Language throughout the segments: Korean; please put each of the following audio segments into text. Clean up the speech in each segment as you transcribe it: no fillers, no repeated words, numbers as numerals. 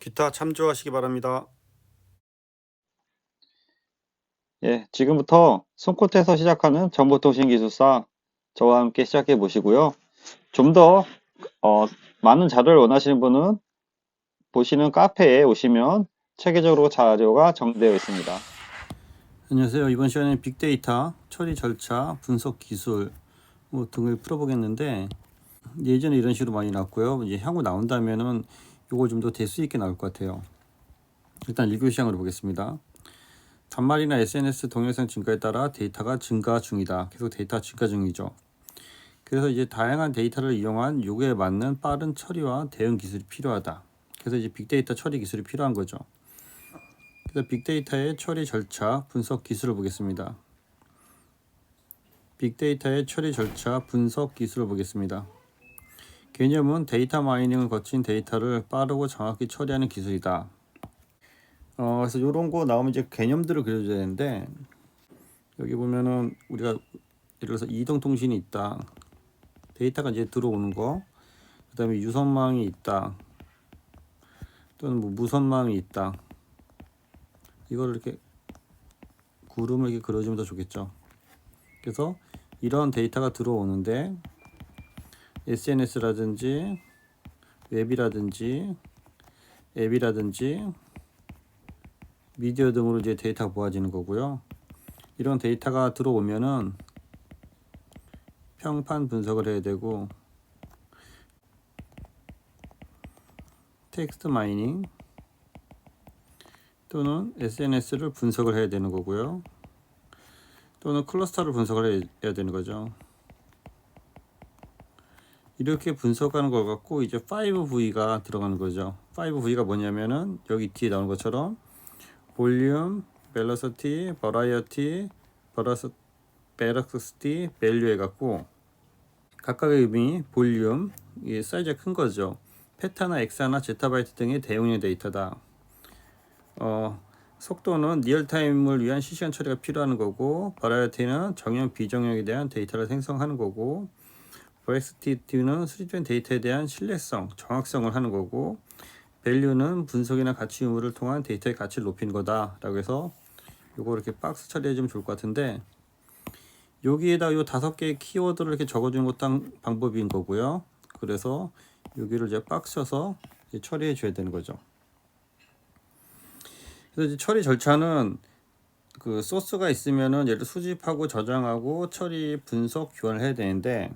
기타 참조하시기 바랍니다. 예, 지금부터 손끝에서 시작하는 정보통신기술사 저와 함께 시작해 보시고요. 좀 더 많은 자료를 원하시는 분은 보시는 카페에 오시면 체계적으로 자료가 정리되어 있습니다. 안녕하세요. 이번 시간에 빅데이터 처리 절차, 분석 기술 등을 풀어보겠는데, 예전에 이런 식으로 많이 나왔고요. 이제 향후 나온다면은 이거 좀 더 대수 있게 나올 것 같아요. 일단 1교시 시향으로 보겠습니다. 단말이나 SNS 동영상 증가에 따라 데이터가 증가 중이다. 계속 데이터 증가 중이죠. 그래서 이제 다양한 데이터를 이용한 요구에 맞는 빠른 처리와 대응 기술이 필요하다. 그래서 이제 빅데이터 처리 기술이 필요한 거죠. 그래서 빅데이터의 처리 절차, 분석 기술을 보겠습니다. 빅데이터의 처리 절차, 분석 기술을 보겠습니다. 개념은 데이터 마이닝을 거친 데이터를 빠르고 정확히 처리하는 기술이다. 그래서 이런 거 나오면 이제 개념들을 그려줘야 되는데, 여기 보면은 우리가 예를 들어서 이동통신이 있다. 데이터가 이제 들어오는 거, 그 다음에 유선망이 있다. 또는 뭐 무선망이 있다. 이거를 이렇게 구름을 이렇게 그려주면 더 좋겠죠. 그래서 이런 데이터가 들어오는데 SNS라든지 웹이라든지 앱이라든지 미디어 등으로 이제 데이터가 모아지는 거고요. 이런 데이터가 들어오면은 평판 분석을 해야 되고, 텍스트 마이닝 또는 SNS를 분석을 해야 되는 거고요. 또는 클러스터를 분석을 해야 되는 거죠. 이렇게 분석하는 걸 갖고 이제 5V가 들어가는 거죠. 5V가 뭐냐면은 여기 뒤에 나오는 것처럼 볼륨, 벨로시티, 버라이어티, 베러시티, 밸류 해갖고 각각의 의미, 볼륨, 이게 사이즈가 큰 거죠. 페타나 엑사나 제타바이트 등의 대용량 데이터다. 속도는 리얼타임을 위한 실시간 처리가 필요한 거고, 버라이어티는 정형, 비정형에 대한 데이터를 생성하는 거고, 버렉스티는 수집된 데이터에 대한 신뢰성, 정확성을 하는 거고, 밸류는 분석이나 가치 유무를 통한 데이터의 가치를 높이는 거다 라고 해서 요거 이렇게 박스 처리해주면 좋을 것 같은데, 여기에다 요 5개의 키워드를 이렇게 적어주는 것도 방법인 거고요. 그래서 여기를 이제 박스 쳐서 이제 처리해 줘야 되는 거죠. 그래서 이제 처리 절차는 그 소스가 있으면은 얘를 수집하고 저장하고 처리, 분석, 교환을 해야 되는데,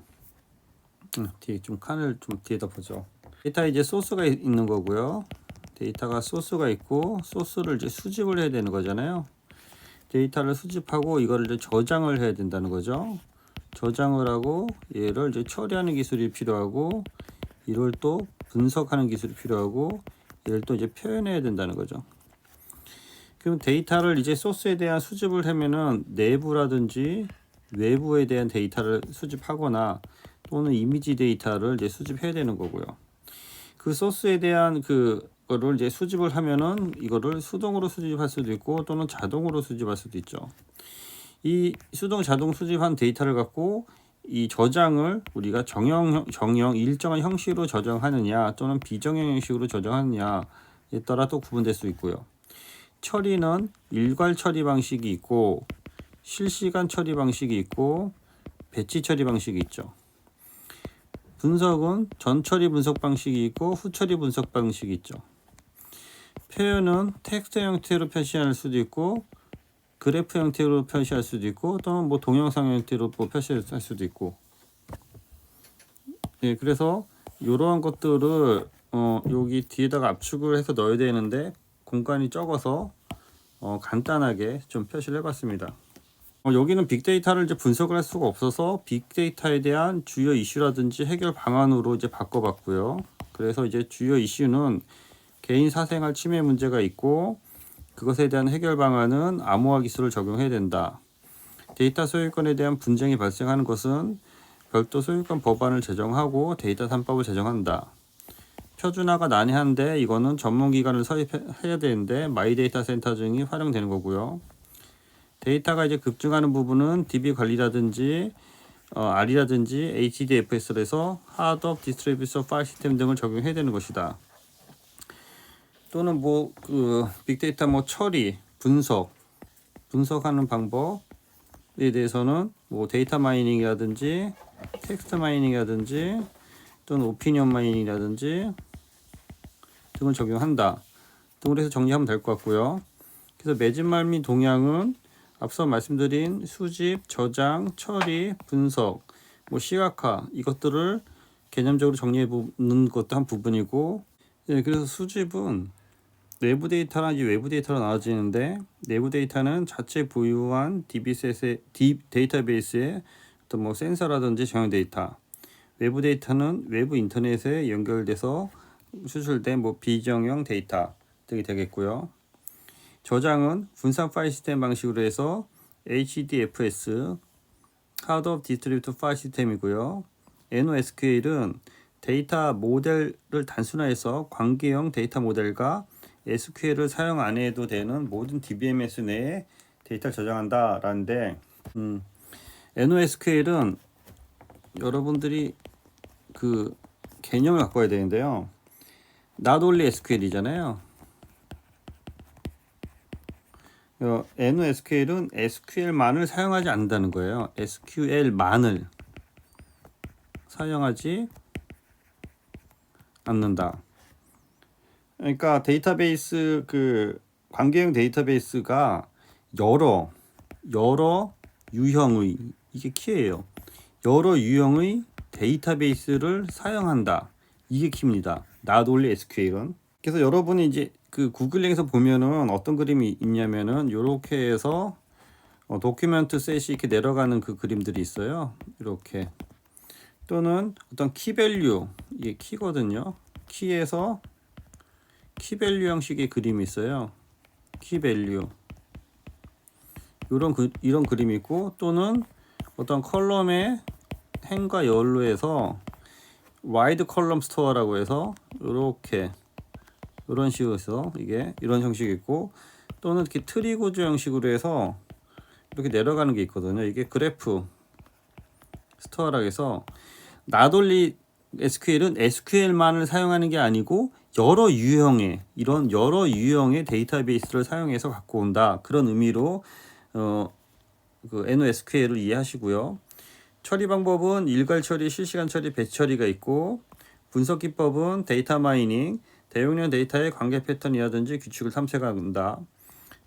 뒤에 좀 칸을 좀 뒤에다 보죠. 데이터 이제 소스가 있는 거고요. 데이터가 소스가 있고 소스를 이제 수집을 해야 되는 거잖아요. 데이터를 수집하고 이거를 이제 저장을 해야 된다는 거죠. 저장을 하고 얘를 이제 처리하는 기술이 필요하고, 이걸 또 분석하는 기술이 필요하고, 얘를 또 이제 표현해야 된다는 거죠. 그럼 데이터를 이제 소스에 대한 수집을 하면은 내부라든지 외부에 대한 데이터를 수집하거나 또는 이미지 데이터를 이제 수집해야 되는 거고요. 그 소스에 대한 그거를 이제 수집을 하면은 이거를 수동으로 수집할 수도 있고 또는 자동으로 수집할 수도 있죠. 이 수동 자동 수집한 데이터를 갖고 이 저장을 우리가 정형 일정한 형식으로 저장하느냐 또는 비정형 형식으로 저장하느냐에 따라 또 구분될 수 있고요. 처리는 일괄 처리 방식이 있고 실시간 처리 방식이 있고 배치 처리 방식이 있죠. 분석은 전처리 분석 방식이 있고 후처리 분석 방식이 있죠. 표현은 텍스트 형태로 표시할 수도 있고 그래프 형태로 표시할 수도 있고 또는 뭐 동영상 형태로 표시할 수도 있고, 예, 그래서 이러한 것들을 여기 뒤에다가 압축을 해서 넣어야 되는데 공간이 적어서 간단하게 좀 표시를 해봤습니다. 여기는 빅데이터를 이제 분석을 할 수가 없어서 빅데이터에 대한 주요 이슈라든지 해결 방안으로 이제 바꿔봤고요. 그래서 이제 주요 이슈는 개인 사생활 침해 문제가 있고 그것에 대한 해결 방안은 암호화 기술을 적용해야 된다. 데이터 소유권에 대한 분쟁이 발생하는 것은 별도 소유권 법안을 제정하고 데이터 산법을 제정한다. 표준화가 난해한데 이거는 전문기관을 설립해야 되는데 마이데이터 센터 등이 활용되는 거고요. 데이터가 이제 급증하는 부분은 DB 관리라든지 R이라든지 HDFS에서 하드 디스트리뷰션 파일 시스템 등을 적용해야 되는 것이다. 또는 뭐 그 빅데이터 뭐 처리, 분석하는 방법에 대해서는 뭐 데이터 마이닝이라든지 텍스트 마이닝이라든지 또는 오피니언 마이닝이라든지 등을 적용한다 등으로 해서 정리하면 될 것 같고요. 그래서 매진말 및 동향은 앞서 말씀드린 수집, 저장, 처리, 분석, 뭐 시각화 이것들을 개념적으로 정리해 보는 것도 한 부분이고, 예, 그래서 수집은 내부 데이터랑 이제 외부 데이터로 나눠지는데, 내부 데이터는 자체 보유한 데이터베이스의 어떤 뭐 센서라든지 정형 데이터, 외부 데이터는 외부 인터넷에 연결돼서 수출된 뭐 비정형 데이터 등이 되겠고요. 저장은 분산 파일 시스템 방식으로 해서 HDFS, Hard of Distributed File 시스템이고요. NoSQL은 데이터 모델을 단순화해서 관계형 데이터 모델과 SQL을 사용 안 해도 되는 모든 DBMS 내에 데이터를 저장한다라는데, NoSQL은 여러분들이 그 개념을 갖고 와야 되는데요. Not only SQL이잖아요. NoSQL은 SQL만을 사용하지 않는다는 거예요. SQL만을 사용하지 않는다. 그러니까 데이터베이스 그 관계형 데이터베이스가 여러 유형의, 이게 키예요. 여러 유형의 데이터베이스를 사용한다. 이게 키입니다. Not only SQL은. 그래서 여러분이 이제 그 구글링에서 보면은 어떤 그림이 있냐면은 이렇게 해서 도큐멘트 셋이 이렇게 내려가는 그 그림들이 있어요. 이렇게. 또는 어떤 키밸류, 이게 키거든요. 키에서 키밸류 형식의 그림이 있어요. 키밸류. 이런 그림이 있고, 또는 어떤 컬럼의 행과 열로 해서 와이드 컬럼 스토어라고 해서 이렇게 이런 식으로 해서 이게 이런 형식이 있고, 또는 이렇게 트리 구조 형식으로 해서 이렇게 내려가는 게 있거든요. 이게 그래프 스토어라고 해서 not only SQL은 SQL만을 사용하는 게 아니고 여러 유형의 데이터베이스를 사용해서 갖고 온다. 그런 의미로 그 NoSQL을 이해하시고요. 처리 방법은 일괄 처리, 실시간 처리, 배치 처리가 있고, 분석 기법은 데이터 마이닝, 대용량 데이터의 관계 패턴이라든지 규칙을 탐색한다.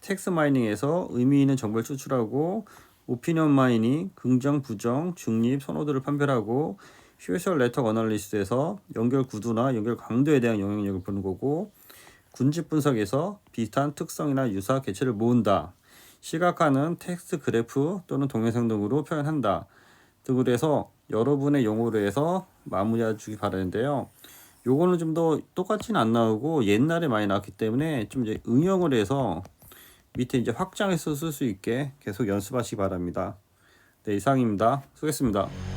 텍스트 마이닝에서 의미 있는 정보를 추출하고, 오피니언 마이닝, 긍정, 부정, 중립, 선호도를 판별하고, 슈에셜 네트워크 어널리시스에서 연결 구도나 연결 강도에 대한 영향력을 보는 거고, 군집 분석에서 비슷한 특성이나 유사 개체를 모은다. 시각화는 텍스트 그래프 또는 동영상 등으로 표현한다. 등으로 해서 여러분의 용어로 해서 마무리해 주기 바라는데요. 요거는 좀 더 똑같이는 안 나오고 옛날에 많이 나왔기 때문에 좀 이제 응용을 해서 밑에 이제 확장해서 쓸 수 있게 계속 연습하시기 바랍니다. 네, 이상입니다. 수고했습니다.